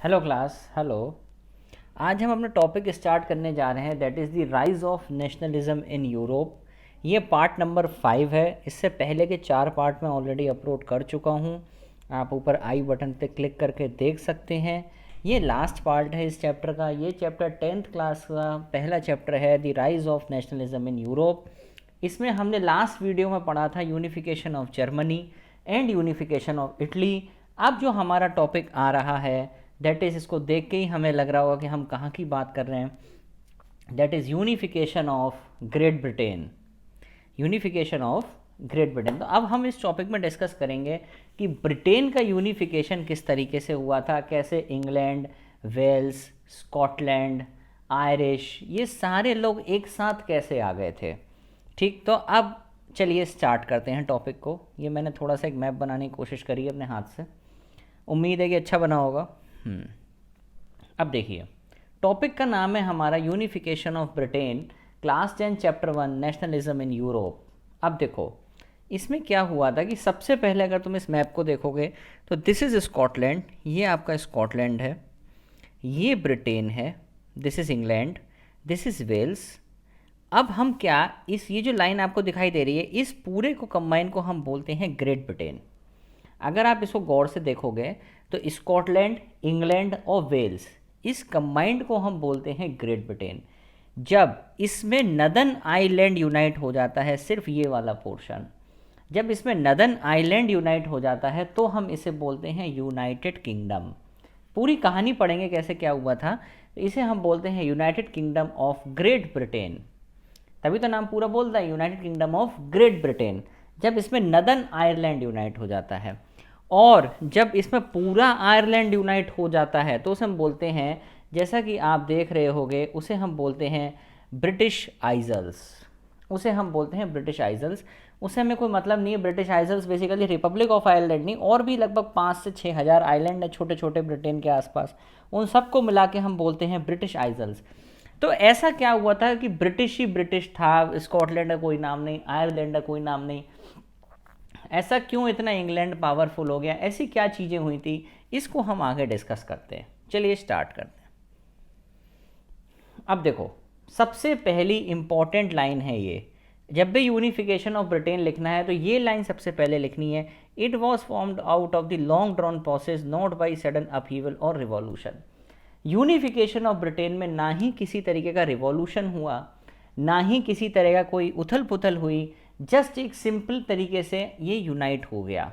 Hello class, hello. आज हम अपना टॉपिक स्टार्ट करने जा रहे हैं, that is the rise of nationalism in Europe. ये पार्ट नंबर 5 है। इससे पहले के 4 पार्ट मैं ऑलरेडी अपलोड कर चुका हूँ। आप ऊपर आई बटन पे क्लिक करके देख सकते हैं। ये लास्ट पार्ट है इस चैप्टर का। ये चैप्टर 10th क्लास का पहला चैप्टर है, the rise of nationalism in Europe. इसमें हमने लास्ट वीडियो में पढ़ा था unification of Germany and unification of Italy. अब जो हमारा टॉपिक आ रहा है, दैट इज़, इसको देख के ही हमें लग रहा होगा कि हम कहाँ की बात कर रहे हैं। That is unification of great Britain. Unification of great Britain. तो अब हम इस टॉपिक में डिस्कस करेंगे कि ब्रिटेन का यूनिफिकेशन किस तरीके से हुआ था, कैसे इंग्लैंड, वेल्स, स्कॉटलैंड, आयरिश, ये सारे लोग एक साथ कैसे आ गए थे। ठीक, तो अब चलिए स्टार्ट करते हैं टॉपिक को। ये मैंने थोड़ा सा एक मैप बनाने की कोशिश करी है अपने हाथ से, उम्मीद है कि अच्छा बना होगा। अब देखिए, टॉपिक का नाम है हमारा unification of Britain, class 10 chapter 1, nationalism in Europe. अब देखो, इसमें क्या हुआ था कि सबसे पहले अगर तुम इस मैप को देखोगे तो दिस इज़ स्कॉटलैंड, ये आपका स्कॉटलैंड है, ये ब्रिटेन है, this is England, this is Wales. अब हम क्या, इस ये जो लाइन आपको दिखाई दे रही है, इस पूरे को कंबाइन को हम बोलते हैं ग्रेट ब्रिटेन। अगर आप इसको गौर से देखोगे तो स्कॉटलैंड, इंग्लैंड और वेल्स, इस कंबाइंड को हम बोलते हैं ग्रेट ब्रिटेन। जब इसमें नदर्न आइलैंड यूनाइट हो जाता है, सिर्फ ये वाला पोर्शन, जब इसमें नदर्न आइलैंड यूनाइट हो जाता है तो हम इसे बोलते हैं यूनाइटेड किंगडम। पूरी कहानी पढ़ेंगे कैसे क्या हुआ था, तो इसे हम बोलते हैं United kingdom of great Britain. तभी तो नाम पूरा बोलता है United kingdom of great Britain. जब इसमें नदर्न आयरलैंड यूनाइट हो जाता है, और जब इसमें पूरा आयरलैंड यूनाइट हो जाता है तो उसे हम बोलते हैं, जैसा कि आप देख रहे होंगे, उसे हम बोलते हैं ब्रिटिश आइजल्स। उसे हम बोलते हैं ब्रिटिश आइजल्स। उसे हमें कोई मतलब नहीं है। British isles basically republic of Ireland नहीं, और भी लगभग 5 से 6 हज़ार आइलैंड है छोटे छोटे ब्रिटेन के आसपास, उन सबको मिला के हम बोलते हैं ब्रिटिश आइजल्स। तो ऐसा क्या हुआ था कि ब्रिटिश ही ब्रिटिश था, स्कॉटलैंड का कोई नाम नहीं, आयरलैंड का कोई नाम नहीं। ऐसा क्यों इतना इंग्लैंड पावरफुल हो गया, ऐसी क्या चीज़ें हुई थी, इसको हम आगे डिस्कस करते हैं। चलिए स्टार्ट करते हैं। अब देखो, सबसे पहली इंपॉर्टेंट लाइन है ये, जब भी यूनिफिकेशन ऑफ ब्रिटेन लिखना है तो ये लाइन सबसे पहले लिखनी है। It was formed out of the long drawn process, not by sudden upheaval और रिवॉल्यूशन। यूनिफिकेशन ऑफ ब्रिटेन में ना ही किसी तरीके का रिवॉल्यूशन हुआ, ना ही किसी तरह का कोई उथल पुथल हुई, जस्ट एक सिंपल तरीके से ये यूनाइट हो गया।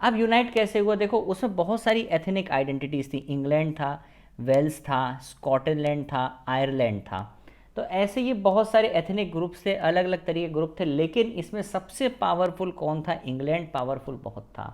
अब यूनाइट कैसे हुआ, देखो उसमें बहुत सारी एथनिक आइडेंटिटीज़ थी। इंग्लैंड था, वेल्स था, स्कॉटलैंड था, आयरलैंड था। तो ऐसे ये बहुत सारे एथनिक ग्रुप थे, अलग अलग तरीके के ग्रुप थे, लेकिन इसमें सबसे पावरफुल कौन था, इंग्लैंड पावरफुल बहुत था।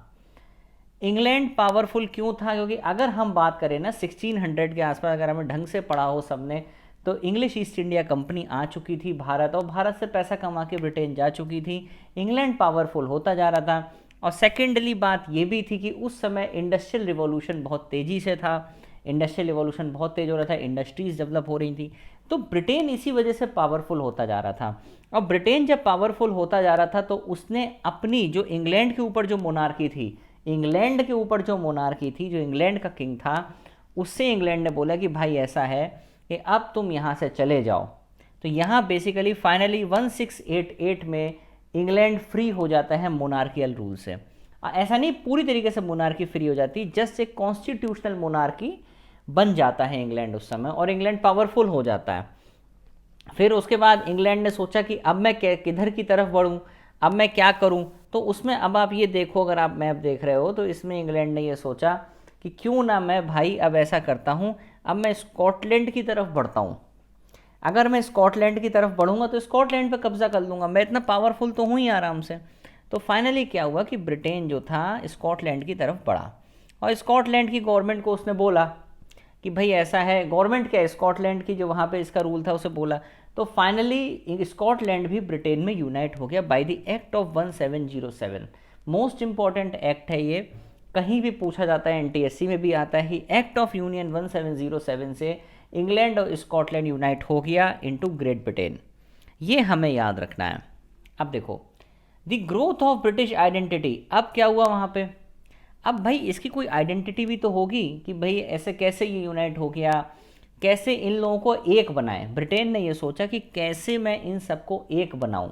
इंग्लैंड पावरफुल क्यों था, क्योंकि अगर हम बात करें ना 1600 के आसपास, अगर हमें ढंग से पढ़ा हो सबने, तो इंग्लिश ईस्ट इंडिया कंपनी आ चुकी थी भारत, और भारत से पैसा कमा के ब्रिटेन जा चुकी थी। इंग्लैंड पावरफुल होता जा रहा था। और सेकेंडली बात ये भी थी कि उस समय इंडस्ट्रियल रिवॉल्यूशन बहुत तेज़ी से था, इंडस्ट्रियल रिवॉल्यूशन बहुत तेज़ हो रहा था, इंडस्ट्रीज़ डेवलप हो रही थी। तो ब्रिटेन इसी वजह से पावरफुल होता जा रहा था। और ब्रिटेन जब पावरफुल होता जा रहा था तो उसने अपनी जो इंग्लैंड के ऊपर जो मोनार्की थी, इंग्लैंड के ऊपर जो मोनार्की थी, जो इंग्लैंड का किंग था, उससे इंग्लैंड ने बोला कि भाई ऐसा है कि अब तुम यहाँ से चले जाओ। तो यहाँ बेसिकली फाइनली 1688 में इंग्लैंड फ्री हो जाता है मोनार्कियल रूल से। ऐसा नहीं पूरी तरीके से मोनार्की फ्री हो जाती, जस्ट एक कॉन्स्टिट्यूशनल मोनार्की बन जाता है इंग्लैंड उस समय, और इंग्लैंड पावरफुल हो जाता है। फिर उसके बाद इंग्लैंड ने सोचा कि अब मैं किधर की तरफ बढ़ूँ, अब मैं क्या करूँ। तो उसमें अब आप ये देखो, अगर आप मैप देख रहे हो तो इसमें इंग्लैंड ने ये सोचा कि क्यों ना मैं भाई अब ऐसा करता हूँ, अब मैं स्कॉटलैंड की तरफ बढ़ता हूँ। अगर मैं स्कॉटलैंड की तरफ बढ़ूंगा तो स्कॉटलैंड पे कब्जा कर लूँगा, मैं इतना पावरफुल तो हूँ ही आराम से। तो फाइनली क्या हुआ कि ब्रिटेन जो था स्कॉटलैंड की तरफ बढ़ा, और स्कॉटलैंड की गवर्नमेंट को उसने बोला कि भाई ऐसा है, गवर्नमेंट क्या है स्कॉटलैंड की जो वहाँ पे इसका रूल था उसे बोला। तो फाइनली स्कॉटलैंड भी ब्रिटेन में यूनाइट हो गया by the act of 1707। Most important act है ये, कहीं भी पूछा जाता है, एनटीएससी में भी आता है। एक्ट ऑफ यूनियन 1707 से इंग्लैंड और स्कॉटलैंड यूनाइट हो गया इनटू ग्रेट ब्रिटेन। ये हमें याद रखना है। अब देखो, the growth of British identity, अब क्या हुआ वहाँ पे, अब भाई इसकी कोई आइडेंटिटी भी तो होगी कि भाई ऐसे कैसे ये यूनाइट हो गया, कैसे इन लोगों को एक बनाएं। ब्रिटेन ने ये सोचा कि कैसे मैं इन सबको एक बनाऊं,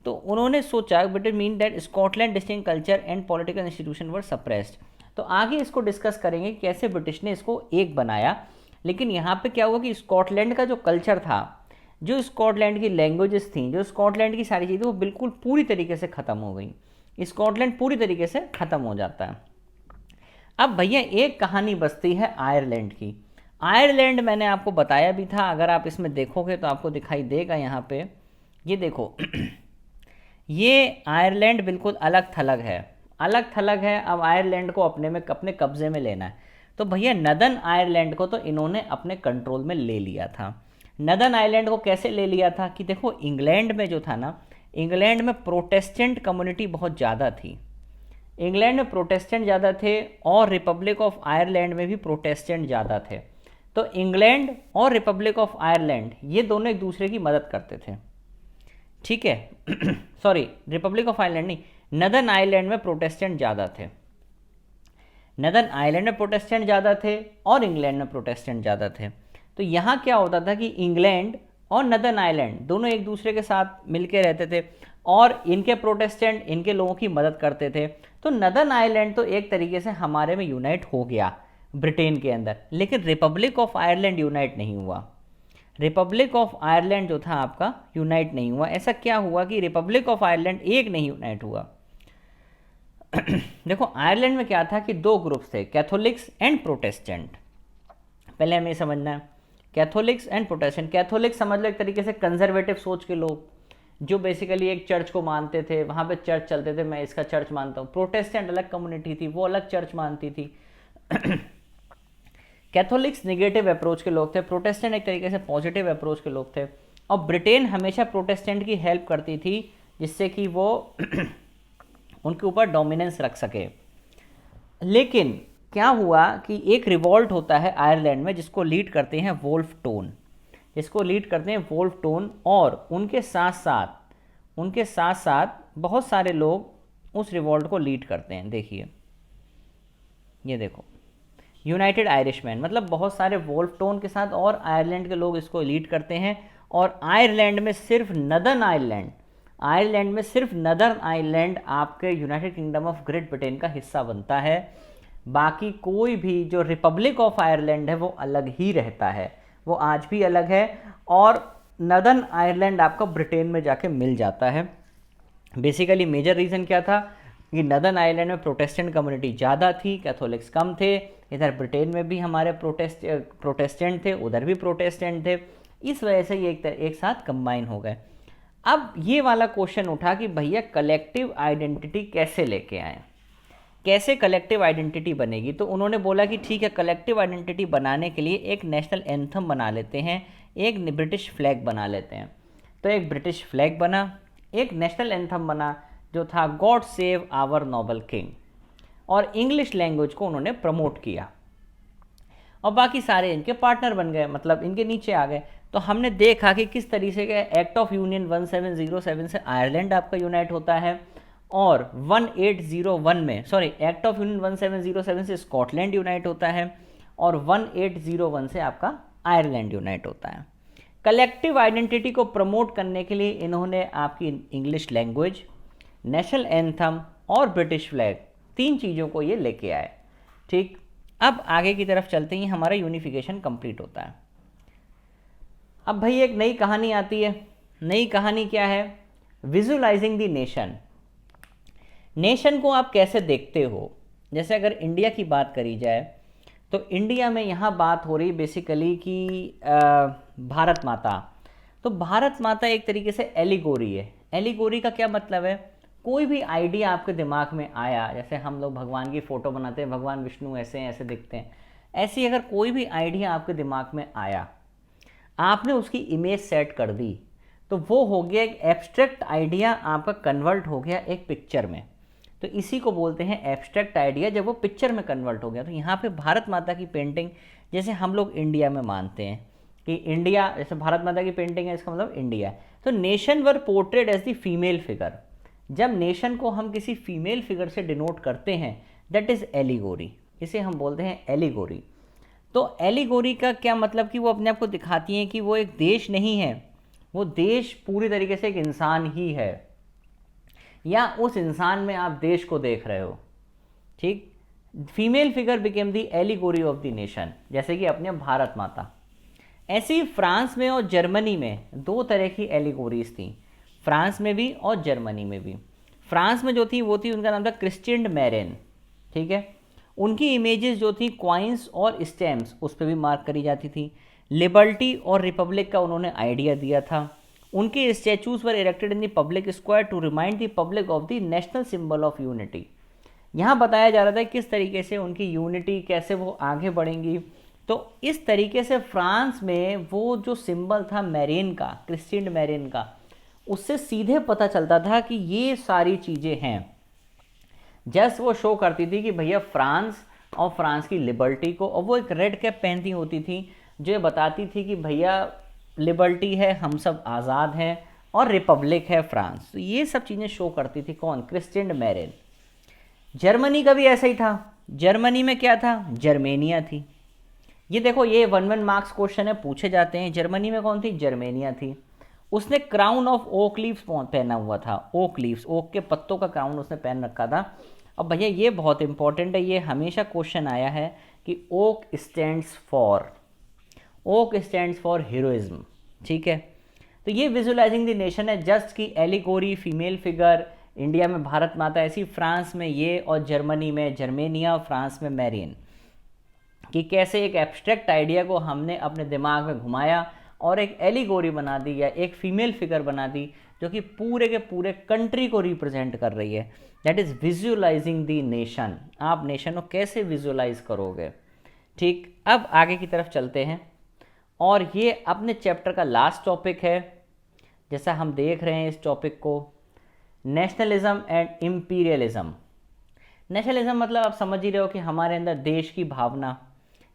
तो उन्होंने सोचा Britain mean that Scotland distinct culture and political institution were suppressed. तो आगे इसको डिस्कस करेंगे कैसे ब्रिटिश ने इसको एक बनाया। लेकिन यहाँ पे क्या हुआ कि स्कॉटलैंड का जो कल्चर था, जो स्कॉटलैंड की लैंग्वेजेस थी, जो स्कॉटलैंड की सारी चीज़ें, वो बिल्कुल पूरी तरीके से ख़त्म हो गई। स्कॉटलैंड पूरी तरीके से ख़त्म हो जाता है। अब भैया एक कहानी बचती है आयरलैंड की। आयरलैंड मैंने आपको बताया भी था, अगर आप इसमें देखोगे तो आपको दिखाई देगा यहाँ पे, ये देखो ये आयरलैंड बिल्कुल अलग थलग है, अलग थलग है। अब आयरलैंड को अपने कब्जे में लेना है, तो भैया नदर्न आयरलैंड को तो इन्होंने अपने कंट्रोल में ले लिया था। नदर्न आयरलैंड को कैसे ले लिया था कि देखो इंग्लैंड में जो था ना, इंग्लैंड में प्रोटेस्टेंट कम्युनिटी बहुत ज़्यादा थी। इंग्लैंड में प्रोटेस्टेंट ज़्यादा थे और रिपब्लिक ऑफ आयरलैंड में भी प्रोटेस्टेंट ज़्यादा थे। तो इंग्लैंड और रिपब्लिक ऑफ आयरलैंड ये दोनों एक दूसरे की मदद करते थे, ठीक है। सॉरी, रिपब्लिक ऑफ आयरलैंड नहीं, नदर्न आयरलैंड में प्रोटेस्टेंट ज़्यादा थे। नदर्न आयरलैंड में प्रोटेस्टेंट ज़्यादा थे और इंग्लैंड में प्रोटेस्टेंट ज़्यादा थे। तो यहाँ क्या होता था कि इंग्लैंड और नदर्न आयरलैंड दोनों एक दूसरे के साथ मिलके रहते थे और इनके प्रोटेस्टेंट इनके लोगों की मदद करते थे। तो नदर्न आयरलैंड तो एक तरीके से हमारे में यूनाइट हो गया ब्रिटेन के अंदर, लेकिन रिपब्लिक ऑफ आयरलैंड यूनाइट नहीं हुआ। रिपब्लिक ऑफ आयरलैंड जो था आपका यूनाइट नहीं हुआ। ऐसा क्या हुआ कि रिपब्लिक ऑफ आयरलैंड एक नहीं यूनाइट हुआ। देखो आयरलैंड में क्या था कि दो ग्रुप्स थे, कैथोलिक्स एंड प्रोटेस्टेंट। पहले हमें समझना है कैथोलिक्स एंड प्रोटेस्टेंट। कैथोलिक समझ लो एक तरीके से कंजर्वेटिव सोच के लोग, जो बेसिकली एक चर्च को मानते थे, वहाँ पे चर्च चलते थे, मैं इसका चर्च मानता हूँ। प्रोटेस्टेंट अलग कम्युनिटी थी, वो अलग चर्च मानती थी। कैथोलिक्स निगेटिव अप्रोच के लोग थे, प्रोटेस्टेंट एक तरीके से पॉजिटिव अप्रोच के लोग थे। और ब्रिटेन हमेशा प्रोटेस्टेंट की हेल्प करती थी जिससे कि वो उनके ऊपर डोमिनेंस रख सके। लेकिन क्या हुआ कि एक रिवॉल्ट होता है आयरलैंड में जिसको लीड करते हैं वोल्फ टोन, और उनके साथ साथ बहुत सारे लोग उस रिवॉल्ट को लीड करते हैं। देखिए ये देखो, यूनाइटेड आयरिशमैन, मतलब बहुत सारे वोल्फ टोन के साथ और आयरलैंड के लोग इसको लीड करते हैं। और आयरलैंड में सिर्फ नदर्न आयरलैंड आपके United kingdom of great Britain का हिस्सा बनता है। बाकी कोई भी जो रिपब्लिक ऑफ आयरलैंड है वो अलग ही रहता है, वो आज भी अलग है। और नदर्न आयरलैंड आपका ब्रिटेन में जाके मिल जाता है। बेसिकली मेजर रीज़न क्या था कि नदर्न आयरलैंड में प्रोटेस्टेंट कम्युनिटी ज़्यादा थी, कैथोलिक्स कम थे। इधर ब्रिटेन में भी हमारे प्रोटेस्टेंट थे, उधर भी प्रोटेस्टेंट थे। इस वजह से ये एक साथ कंबाइन हो गए। अब ये वाला क्वेश्चन उठा कि भैया कलेक्टिव आइडेंटिटी कैसे लेके आए, कैसे कलेक्टिव आइडेंटिटी बनेगी। तो उन्होंने बोला कि ठीक है, कलेक्टिव आइडेंटिटी बनाने के लिए एक नेशनल एंथम बना लेते हैं, एक ब्रिटिश फ्लैग बना लेते हैं। तो एक ब्रिटिश फ्लैग बना, एक नेशनल एंथम बना जो था God save our noble king, और इंग्लिश लैंग्वेज को उन्होंने प्रमोट किया। और बाकी सारे इनके पार्टनर बन गए, मतलब इनके नीचे आ गए। तो हमने देखा कि किस तरीके के एक्ट ऑफ यूनियन 1707 से आयरलैंड आपका यूनाइट होता है, और 1801 में एक्ट ऑफ यूनियन 1707 से स्कॉटलैंड यूनाइट होता है, और 1801 से आपका आयरलैंड यूनाइट होता है। कलेक्टिव आइडेंटिटी को प्रमोट करने के लिए इन्होंने आपकी इंग्लिश लैंग्वेज, नेशनल एंथम और ब्रिटिश फ्लैग, तीन चीज़ों को ये लेके आए। ठीक, अब आगे की तरफ चलते ही हमारा यूनिफिकेशन कंप्लीट होता है। अब भाई एक नई कहानी आती है। नई कहानी क्या है? Visualising the nation. नेशन को आप कैसे देखते हो? जैसे अगर इंडिया की बात करी जाए तो इंडिया में यहाँ बात हो रही बेसिकली कि भारत माता। तो भारत माता एक तरीके से एलिगोरी है। एलिगोरी का क्या मतलब है? कोई भी आइडिया आपके दिमाग में आया, जैसे हम लोग भगवान की फ़ोटो बनाते हैं, भगवान विष्णु ऐसे हैं, ऐसे दिखते हैं, ऐसी अगर कोई भी आइडिया आपके दिमाग में आया, आपने उसकी इमेज सेट कर दी, तो वो हो गया एक एब्स्ट्रैक्ट आइडिया, आपका कन्वर्ट हो गया एक पिक्चर में। तो इसी को बोलते हैं एब्स्ट्रैक्ट आइडिया, जब वो पिक्चर में कन्वर्ट हो गया। तो यहाँ पे भारत माता की पेंटिंग, जैसे हम लोग इंडिया में मानते हैं कि इंडिया, जैसे भारत माता की पेंटिंग है, इसका मतलब इंडिया है। तो nation were portrayed as the female figure. जब नेशन को हम किसी फीमेल फिगर से डिनोट करते हैं, दैट इज़ एलिगोरी, इसे हम बोलते हैं एलिगोरी। तो एलिगोरी का क्या मतलब कि वो अपने आप को दिखाती हैं कि वो एक देश नहीं है, वो देश पूरी तरीके से एक इंसान ही है, या उस इंसान में आप देश को देख रहे हो। ठीक, female figure became the allegory of the nation, जैसे कि अपने भारत माता। ऐसे ही फ्रांस में और जर्मनी में दो तरह की एलिगोरीज थी, फ्रांस में भी और जर्मनी में भी। फ्रांस में जो थी वो थी, उनका नाम था क्रिस्टियन मैरेन। ठीक है, उनकी इमेजेस जो थी क्वाइंस और स्टैम्प्स उस पर भी मार्क करी जाती थी। लिबर्टी और रिपब्लिक का उन्होंने आइडिया दिया था। उनके statues were erected in the public square to remind the public of the national symbol of unity. यहाँ बताया जा रहा था किस तरीके से उनकी यूनिटी, कैसे वो आगे बढ़ेंगी। तो इस तरीके से फ्रांस में वो जो सिंबल था मैरेन का, क्रिस्टियन मैरेन का, उससे सीधे पता चलता था कि ये सारी चीज़ें हैं। जस्ट वो शो करती थी कि भैया फ्रांस और फ्रांस की लिबर्टी को, और वो एक रेड कैप पहनती होती थी जो ये बताती थी कि भैया लिबर्टी है, हम सब आज़ाद हैं, और रिपब्लिक है फ्रांस। तो ये सब चीज़ें शो करती थी कौन, क्रिस्टियन मैरेन। जर्मनी का भी ऐसा ही था। जर्मनी में क्या था, जर्मेनिया थी। ये देखो, ये 1 मार्क्स क्वेश्चन है, पूछे जाते हैं। जर्मनी में कौन थी, जर्मेनिया थी। उसने क्राउन ऑफ ओक लीव्स पहना हुआ था, ओक लीव्स, ओक के पत्तों का क्राउन उसने पहन रखा था। अब भैया ये बहुत इंपॉर्टेंट है, ये हमेशा क्वेश्चन आया है कि ओक स्टैंड्स फॉर हीरोइज्म। ठीक है, तो ये विजुअलाइजिंग द नेशन है, जस्ट की एलिगोरी, फीमेल फिगर, इंडिया में भारत माता, ऐसी फ्रांस में ये, और जर्मनी में जर्मेनिया, फ्रांस में मैरियन, कि कैसे एक एब्स्ट्रैक्ट आइडिया को हमने अपने दिमाग में घुमाया और एक एलिगोरी बना दी, या एक फीमेल फिगर बना दी जो कि पूरे के पूरे कंट्री को रिप्रेजेंट कर रही है। That is visualising the nation. आप नेशन को कैसे विजुअलाइज करोगे। ठीक, अब आगे की तरफ चलते हैं, और ये अपने चैप्टर का लास्ट टॉपिक है। जैसा हम देख रहे हैं इस टॉपिक को, नेशनलिज्म एंड इम्पीरियलिज्म। नेशनलिज्म मतलब आप समझ ही रहे हो कि हमारे अंदर देश की भावना,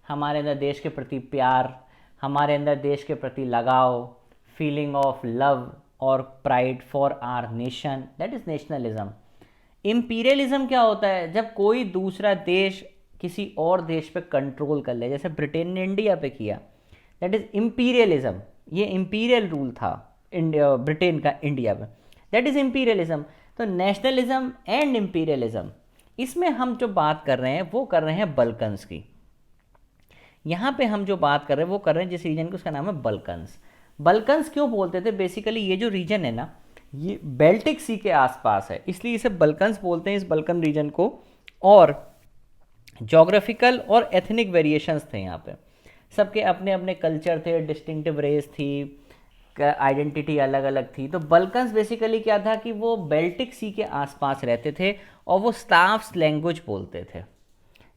हमारे अंदर देश के प्रति प्यार, हमारे अंदर देश के प्रति लगाव, फीलिंग ऑफ लव और pride for our nation, that is nationalism. Imperialism क्या होता है, जब कोई दूसरा देश किसी और देश पे कंट्रोल कर ले, जैसे ब्रिटेन ने इंडिया पे किया, दैट इज़ इम्पीरियलिज्म। ये इम्पीरियल रूल था इंडिया, ब्रिटेन का इंडिया में, दैट इज़ इम्पीरियलिज्म। तो नेशनलिज्म एंड इम्पीरियलिज्म, इसमें हम जो बात कर रहे हैं वो कर रहे हैं बल्कन्स की। यहाँ पे हम जो बात कर रहे हैं वो कर रहे हैं जिस रीजन की, उसका नाम है बल्कन्स। बल्कन्स क्यों बोलते थे, बेसिकली ये जो रीजन है ना, ये बेल्टिक सी के आसपास है, इसलिए इसे बल्कन्स बोलते हैं, इस बल्कन रीजन को। और जोग्राफिकल और एथनिक वेरिएशंस थे यहाँ पे, सबके अपने अपने कल्चर थे, डिस्टिंक्टिव रेस थी, आइडेंटिटी अलग अलग थी। तो बल्कन्स बेसिकली क्या था कि वो बेल्टिक सी के आसपास रहते थे और वो स्लाव्स लैंग्वेज बोलते थे,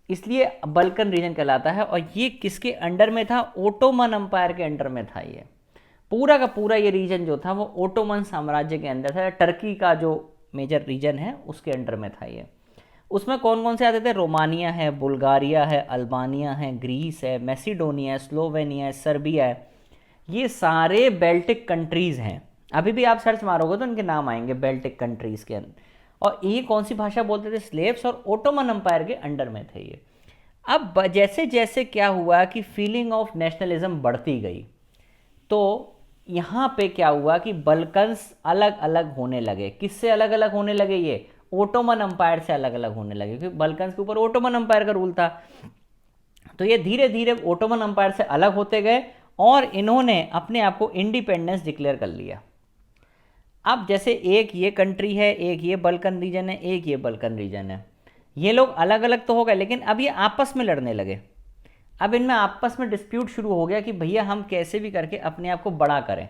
इसलिए बल्कन रीजन कहलाता है। और ये किसके अंडर में था, ओटोमन अम्पायर के अंडर में था। ये पूरा का पूरा ये रीजन जो था वो ओटोमन साम्राज्य के अंदर था, टर्की का जो मेजर रीजन है उसके अंडर में था ये। उसमें कौन कौन से आते थे, रोमानिया है, बुल्गारिया है, अल्बानिया है, ग्रीस है, मैसिडोनिया है, स्लोवेनिया है, सर्बिया है, ये सारे बेल्टिक कंट्रीज़ हैं। अभी भी आप सर्च मारोगे तो इनके नाम आएंगे बेल्टिक कंट्रीज़ के अंदर। और ये कौन सी भाषा बोलते थे, स्लेव्स, और ओटोमन अम्पायर के अंडर में थे ये। अब जैसे जैसे क्या हुआ कि फीलिंग ऑफ नेशनलिज्म बढ़ती गई, तो यहाँ पे क्या हुआ कि बल्कन्स अलग अलग होने लगे। किससे अलग अलग होने लगे, ये ओटोमन अम्पायर से अलग अलग होने लगे, क्योंकि बल्कन्स के ऊपर ओटोमन अम्पायर का रूल था। तो ये धीरे धीरे ओटोमन अम्पायर से अलग होते गए और इन्होंने अपने आप को इंडिपेंडेंस डिक्लेयर कर लिया। अब जैसे एक ये कंट्री है, एक ये बल्कन रीजन है, एक ये बल्कन रीजन है, ये लोग अलग अलग तो हो गए, लेकिन अब ये आपस में लड़ने लगे। अब इनमें आपस में डिस्प्यूट शुरू हो गया कि भैया हम कैसे भी करके अपने आप को बड़ा करें।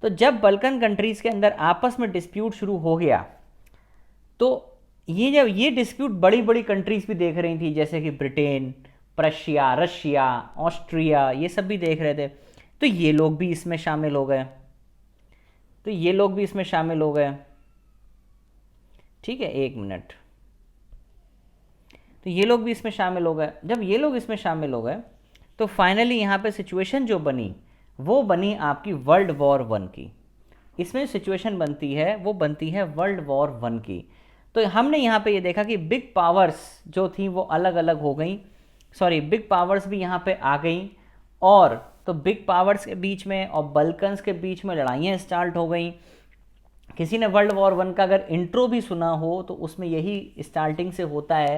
तो जब बल्कन कंट्रीज़ के अंदर आपस में डिस्प्यूट शुरू हो गया, तो ये जब ये डिस्प्यूट बड़ी बड़ी कंट्रीज़ भी देख रही थी, जैसे कि ब्रिटेन, प्रशिया, रशिया, ऑस्ट्रिया, ये सब भी देख रहे थे। तो ये लोग भी इसमें शामिल हो गए, ठीक है, एक मिनट। तो ये लोग भी इसमें शामिल हो गए। जब ये लोग इसमें शामिल हो गए तो फाइनली यहाँ पे सिचुएशन जो बनी वो बनी आपकी वर्ल्ड वॉर 1 की। इसमें सिचुएशन बनती है वो बनती है वर्ल्ड वॉर 1 की। तो हमने यहाँ पे ये देखा कि बिग पावर्स जो थी वो अलग अलग हो गई, सॉरी बिग पावर्स भी यहाँ पे आ गई, और तो बिग पावर्स के बीच में और बल्कन्स के बीच में लड़ाइयाँ स्टार्ट हो गई। किसी ने वर्ल्ड वॉर 1 का अगर इंट्रो भी सुना हो तो उसमें यही स्टार्टिंग से होता है,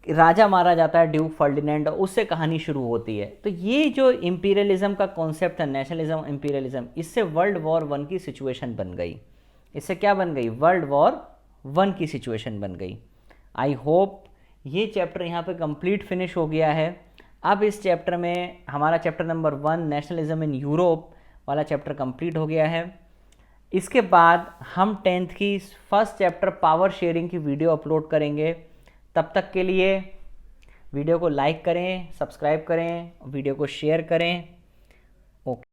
राजा मारा जाता है ड्यूक फर्डिनेंड, उससे कहानी शुरू होती है। तो ये जो इंपीरियलिज्म का कॉन्सेप्ट है, नेशनलिज्म इंपीरियलिज्म, इससे वर्ल्ड वॉर 1 की सिचुएशन बन गई। इससे क्या बन गई? वर्ल्ड वॉर 1 की सिचुएशन बन गई। आई होप ये चैप्टर यहाँ पे कंप्लीट फिनिश हो गया है। अब इस चैप्टर में हमारा chapter number 1 nationalism in Europe वाला चैप्टर कंप्लीट हो गया है। इसके बाद हम 10th की फर्स्ट चैप्टर पावर शेयरिंग की वीडियो अपलोड करेंगे। तब तक के लिए वीडियो को लाइक करें, सब्सक्राइब करें, वीडियो को शेयर करें। ओके।